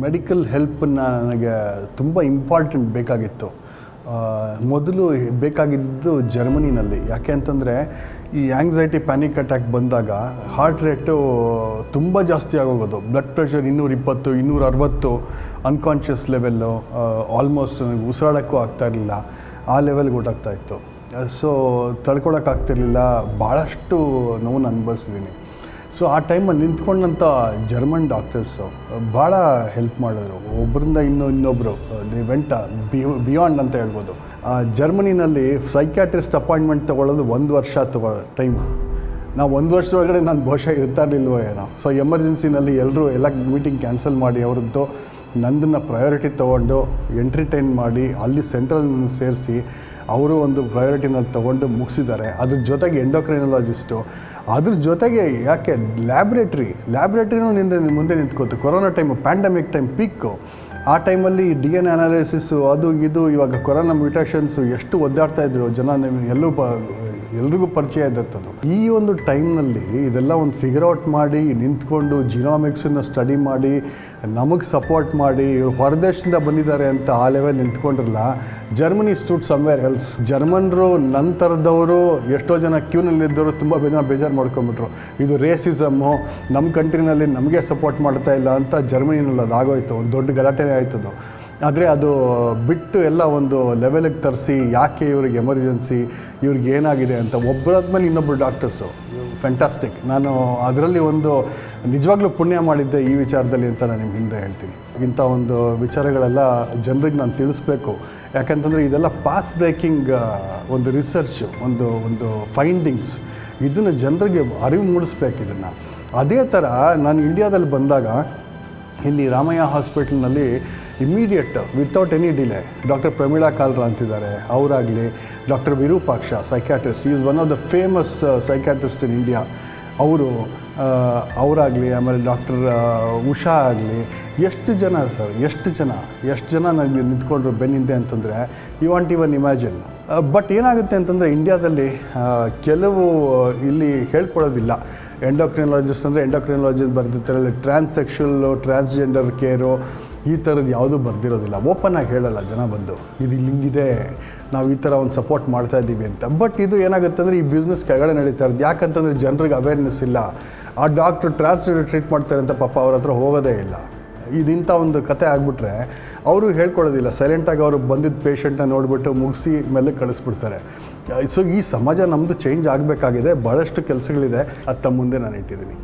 Medical ಹೆಲ್ಪನ್ನು ನನಗೆ ತುಂಬ important ಬೇಕಾಗಿತ್ತು. ಮೊದಲು ಬೇಕಾಗಿದ್ದು ಜರ್ಮನಿನಲ್ಲಿ. ಯಾಕೆ ಅಂತಂದರೆ ಈ ಆ್ಯಂಗ್ಸೈಟಿ ಪ್ಯಾನಿಕ್ ಅಟ್ಯಾಕ್ ಬಂದಾಗ ಹಾರ್ಟ್ ರೇಟು ತುಂಬ ಜಾಸ್ತಿ ಆಗೋಗೋದು. Blood pressure 220 260 unconscious level. Almost ನನಗೆ ಉಸಿರಾಡೋಕ್ಕೂ ಆಗ್ತಾಯಿರಲಿಲ್ಲ, ಆ ಲೆವೆಲ್ಗೆ ಹೊರ್ಟೋಗ್ತಾಯಿತ್ತು. ಸೊ ತಡ್ಕೊಳಕ್ಕಾಗ್ತಿರ್ಲಿಲ್ಲ, ಭಾಳಷ್ಟು ನೋವನ್ನು ಅನುಭವಿಸಿದ್ದೀನಿ. ಸೊ ಆ ಟೈಮಲ್ಲಿ ನಿಂತ್ಕೊಂಡಂಥ ಜರ್ಮನ್ ಡಾಕ್ಟರ್ಸು ಭಾಳ ಹೆಲ್ಪ್ ಮಾಡಿದ್ರು. ಒಬ್ಬರಿಂದ ಇನ್ನೊಬ್ಬರು ದೇ ವೆಂಟ್ ಬಿಯಾಂಡ್ ಅಂತ ಹೇಳ್ಬೋದು. ಜರ್ಮನಿನಲ್ಲಿ ಸೈಕ್ಯಾಟ್ರಿಸ್ಟ್ ಅಪಾಯಿಂಟ್ಮೆಂಟ್ ತೊಗೊಳ್ಳೋದು 1 ವರ್ಷ ಟೈಮು. ನಾವು 1 ವರ್ಷದೊಳಗಡೆ ನಾನು ಬಹುಶಃ ಇರ್ತಾ ಇರಲಿಲ್ವೋ ಏನೋ. ಸೊ ಎಮರ್ಜೆನ್ಸಿನಲ್ಲಿ ಎಲ್ಲ ಮೀಟಿಂಗ್ ಕ್ಯಾನ್ಸಲ್ ಮಾಡಿ ಅವರದ್ದು ನಂದನ್ನು ಪ್ರಯಾರಿಟಿ ತೊಗೊಂಡು ಎಂಟ್ರಿಟೈನ್ ಮಾಡಿ ಅಲ್ಲಿ ಸೆಂಟ್ರಲ್ನ ಸೇರಿಸಿ ಅವರು ಒಂದು ಪ್ರಯಾರಿಟಿನಲ್ಲಿ ತೊಗೊಂಡು ಮುಗಿಸಿದ್ದಾರೆ. ಅದ್ರ ಜೊತೆಗೆ ಎಂಡೋಕ್ರೈನಾಲಜಿಸ್ಟು, ಅದ್ರ ಜೊತೆಗೆ ಯಾಕೆ ಲ್ಯಾಬ್ರೇಟ್ರಿನೂ ಮುಂದೆ ನಿಂತ್ಕೋತು. ಕೊರೋನಾ ಟೈಮು, ಪ್ಯಾಂಡಮಿಕ್ ಟೈಮ್, ಪೀಕು. ಆ ಟೈಮಲ್ಲಿ DNA ಅನಾಲಿಸಿಸು ಅದು ಇದು. ಇವಾಗ ಕೊರೋನಾ ಮ್ಯೂಟೇಷನ್ಸು ಎಷ್ಟು ಒದ್ದಾಡ್ತಾಯಿದ್ರು ಜನ, ಎಲ್ರಿಗೂ ಪರಿಚಯ ಇದ್ದದ್ದು. ಈ ಒಂದು ಟೈಮ್ನಲ್ಲಿ ಇದೆಲ್ಲ ಒಂದು ಫಿಗರ್ ಔಟ್ ಮಾಡಿ ನಿಂತ್ಕೊಂಡು ಜಿನೋಮಿಕ್ಸನ್ನು ಸ್ಟಡಿ ಮಾಡಿ ನಮಗೆ ಸಪೋರ್ಟ್ ಮಾಡಿ ಇವರು ಹೊರದೇಶದಿಂದ ಬಂದಿದ್ದಾರೆ ಅಂತ ಆ ಲೆವೆಲ್ ನಿಂತ್ಕೊಂಡಿರಲ್ಲ. Germany stood somewhere else. ಜರ್ಮನ್ರು ನಂತರದವರು ಎಷ್ಟೋ ಜನ ಕ್ಯೂನಲ್ಲಿದ್ದವರು ತುಂಬ ಬೇಜಾರು ಮಾಡ್ಕೊಂಬಿಟ್ರು. ಇದು ರೇಸಿಸಮ್ಮು, ನಮ್ಮ ಕಂಟ್ರಿನಲ್ಲಿ ನಮಗೆ ಸಪೋರ್ಟ್ ಮಾಡ್ತಾ ಇಲ್ಲ ಅಂತ ಜರ್ಮನಿನಲ್ಲಿ ಅದು ಆಗೋಯ್ತು. ಒಂದು ದೊಡ್ಡ ಗಲಾಟೆ ಆಯ್ತದು. ಆದರೆ ಅದು ಬಿಟ್ಟು ಎಲ್ಲ ಒಂದು ಲೆವೆಲಿಗೆ ತರಿಸಿ ಯಾಕೆ ಇವ್ರಿಗೆ ಎಮರ್ಜೆನ್ಸಿ, ಇವ್ರಿಗೆ ಏನಾಗಿದೆ ಅಂತ ಒಬ್ಬರಾದ್ಮೇಲೆ ಇನ್ನೊಬ್ಬರು ಡಾಕ್ಟರ್ಸು ಫ್ಯಾಂಟಾಸ್ಟಿಕ್. ನಾನು ಅದರಲ್ಲಿ ಒಂದು ನಿಜವಾಗ್ಲೂ ಪುಣ್ಯ ಮಾಡಿದ್ದೆ ಈ ವಿಚಾರದಲ್ಲಿ ಅಂತ ನಾನು ನಿಮ್ಗೆ ಹಿಂದೆ ಹೇಳ್ತೀನಿ. ಇಂಥ ಒಂದು ವಿಚಾರಗಳೆಲ್ಲ ಜನರಿಗೆ ನಾನು ತಿಳಿಸ್ಬೇಕು. ಯಾಕಂತಂದರೆ ಇದೆಲ್ಲ ಪಾತ್ ಬ್ರೇಕಿಂಗ್ ಒಂದು ರಿಸರ್ಚು, ಒಂದು ಫೈಂಡಿಂಗ್ಸ್. ಇದನ್ನು ಜನರಿಗೆ ಅರಿವು ಮೂಡಿಸ್ಬೇಕು ಇದನ್ನು. ಅದೇ ಥರ ನಾನು ಇಂಡಿಯಾದಲ್ಲಿ ಬಂದಾಗ ಇಲ್ಲಿ ರಾಮಯ್ಯ ಹಾಸ್ಪಿಟಲ್ನಲ್ಲಿ immediate without any delay doctor Pramila Kalra ಅಂತಿದ್ದಾರೆ, ಅವರಾಗಲಿ doctor Virupaksha psychiatrist, is one of the famous psychiatrist in India, ಅವರಾಗಲಿ, ಆಮೇಲೆ ಡಾಕ್ಟರ್ ಉಷಾ ಆಗಲಿ, ಎಷ್ಟು ಜನ ನನಗೆ ನಿಂತ್ಕೊಂಡ್ರು ಬೆನ್ನಿಂದೆ ಅಂತಂದರೆ you want even imagine. But ಏನಾಗುತ್ತೆ ಅಂತಂದರೆ ಇಂಡಿಯಾದಲ್ಲಿ ಕೆಲವು ಇಲ್ಲಿ ಹೇಳ್ಕೊಳ್ಳೋದಿಲ್ಲ. ಎಂಡೋಕ್ರಿನಾಲಜಿಸ್ಟ್ ಅಂದರೆ ಎಂಡೋಕ್ರಿನಾಲಜಿಸ್ಟ್ ಬರ್ದಿರ್ತಾರೆ, ಟ್ರಾನ್ಸ್ಸೆಕ್ಷುವಲ್ಲು, ಟ್ರಾನ್ಸ್ಜೆಂಡರ್ ಕೇರು, ಈ ಥರದ್ದು ಯಾವುದೂ ಬರ್ದಿರೋದಿಲ್ಲ. ಓಪನ್ನಾಗಿ ಹೇಳಲ್ಲ ಜನ ಬಂದು, ಇದು ಹಿಂಗಿದೆ, ನಾವು ಈ ಥರ ಒಂದು ಸಪೋರ್ಟ್ ಮಾಡ್ತಾಯಿದ್ದೀವಿ ಅಂತ. ಬಟ್ ಇದು ಏನಾಗುತ್ತೆ ಅಂದರೆ ಈ ಬಿಸ್ನೆಸ್ ಕೆಳಗಡೆ ನಡೀತಾ ಇರೋದು. ಯಾಕಂತಂದರೆ ಜನರಿಗೆ ಅವೇರ್ನೆಸ್ ಇಲ್ಲ. ಆ ಡಾಕ್ಟ್ರು ಟ್ರಾನ್ಸ್ಜೆಂಡರ್ ಟ್ರೀಟ್ ಮಾಡ್ತಾರೆ ಅಂತ ಪಾಪ ಅವ್ರ ಹತ್ರ ಹೋಗೋದೇ ಇಲ್ಲ. ಇಂಥ ಒಂದು ಕತೆ ಆಗಿಬಿಟ್ರೆ ಅವರು ಹೇಳ್ಕೊಳ್ಳೋದಿಲ್ಲ. ಸೈಲೆಂಟಾಗಿ ಅವರು ಬಂದಿದ್ದ ಪೇಷಂಟನ್ನ ನೋಡಿಬಿಟ್ಟು ಮುಗಿಸಿ ಮೇಲೆ ಕಳಿಸ್ಬಿಡ್ತಾರೆ. ಸೊ ಈ ಸಮಾಜ ನಮ್ಮದು ಚೇಂಜ್ ಆಗಬೇಕಾಗಿದೆ. ಭಾಳಷ್ಟು ಕೆಲಸಗಳಿದೆ, ಅದು ತಮ್ಮ ಮುಂದೆ ನಾನು ಇಟ್ಟಿದ್ದೀನಿ.